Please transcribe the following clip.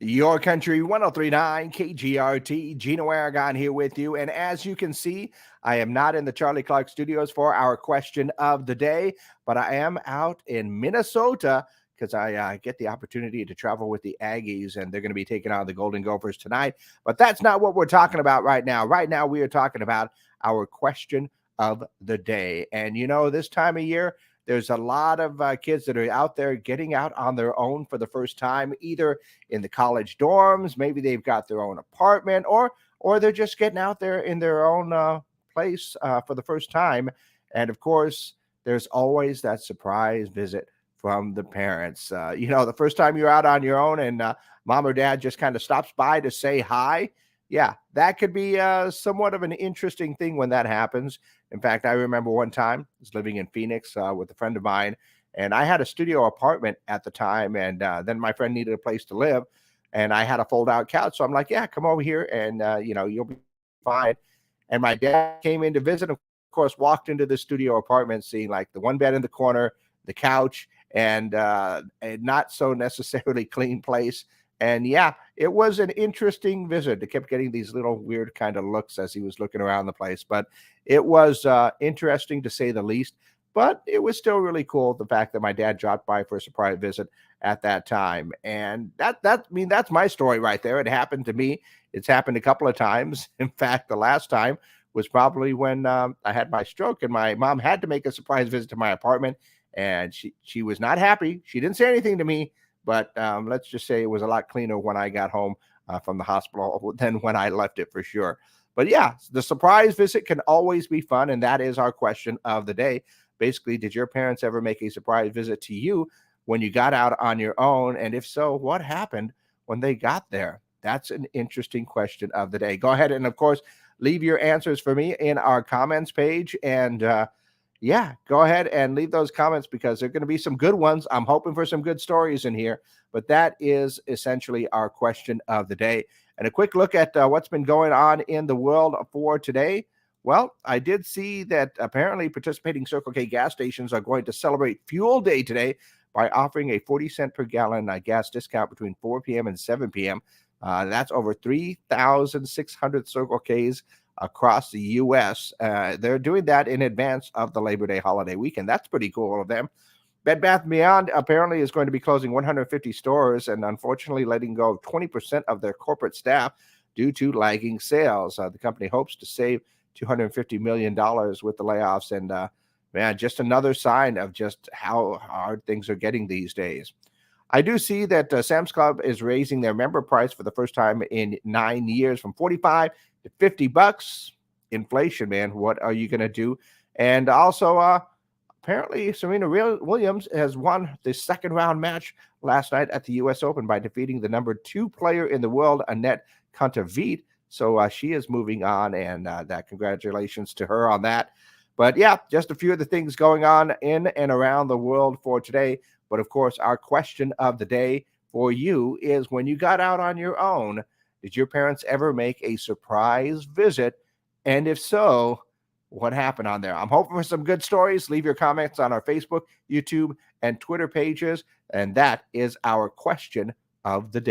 Your Country 1039 KGRT, Gino Aragon here with you. And as you can see, I am not in the Charlie Clark studios for our question of the day, but I am out in Minnesota because I get the opportunity to travel with the Aggies, and they're going to be taking on the Golden Gophers tonight. But that's not what we're talking about right now. Right now, we are talking about our question of the day. And this time of year, there's a lot of kids that are out there getting out on their own for the first time, either in the college dorms, maybe they've got their own apartment, or they're just getting out there in their own place for the first time. And of course, there's always that surprise visit from the parents. The first time you're out on your own and mom or dad just kind of stops by to say hi. Yeah, that could be somewhat of an interesting thing when that happens. In fact, I remember one time I was living in Phoenix with a friend of mine, and I had a studio apartment at the time, and then my friend needed a place to live, and I had a fold-out couch. So I'm like, yeah, come over here, and you'll be fine. And my dad came in to visit, of course, walked into the studio apartment, seeing like the one bed in the corner, the couch, and a not so necessarily clean place. And yeah, it was an interesting visit. He kept getting these little weird kind of looks as he was looking around the place, but it was interesting to say the least. But it was still really cool, the fact that my dad dropped by for a surprise visit at that time. And that's my story right there. It happened to me. It's happened a couple of times. In fact, the last time was probably when I had my stroke, and my mom had to make a surprise visit to my apartment, and she was not happy. She didn't say anything to me, but let's just say it was a lot cleaner when I got home from the hospital than when I left it, for sure. But yeah, the surprise visit can always be fun, and that is our question of the day. Basically, did your parents ever make a surprise visit to you when you got out on your own? And if so, what happened when they got there? That's an interesting question of the day. Go ahead and, of course, leave your answers for me in our comments page. And yeah, go ahead and leave those comments because there are going to be some good ones. I'm hoping for some good stories in here, but that is essentially our question of the day. And a quick look at what's been going on in the world for today. Well, I did see that apparently participating Circle K gas stations are going to celebrate Fuel Day today by offering a 40-cent per gallon gas discount between 4 p.m. and 7 p.m. That's over 3,600 Circle Ks across the U.S. They're doing that in advance of the Labor Day holiday weekend. That's pretty cool of them. Bed Bath & Beyond apparently is going to be closing 150 stores and unfortunately letting go of 20% of their corporate staff due to lagging sales. The company hopes to save $250 million with the layoffs. And man, just another sign of just how hard things are getting these days. I do see that Sam's Club is raising their member price for the first time in 9 years from 45 to $50. Inflation, man. What are you going to do? And also, apparently, Serena Williams has won the second round match last night at the U.S. Open by defeating the number 2 player in the world, Anett Kontaveit. So she is moving on, and that congratulations to her on that. But yeah, just a few of the things going on in and around the world for today. But of course, our question of the day for you is, when you got out on your own, did your parents ever make a surprise visit? And if so, what happened on there? I'm hoping for some good stories. Leave your comments on our Facebook, YouTube, and Twitter pages. And that is our question of the day.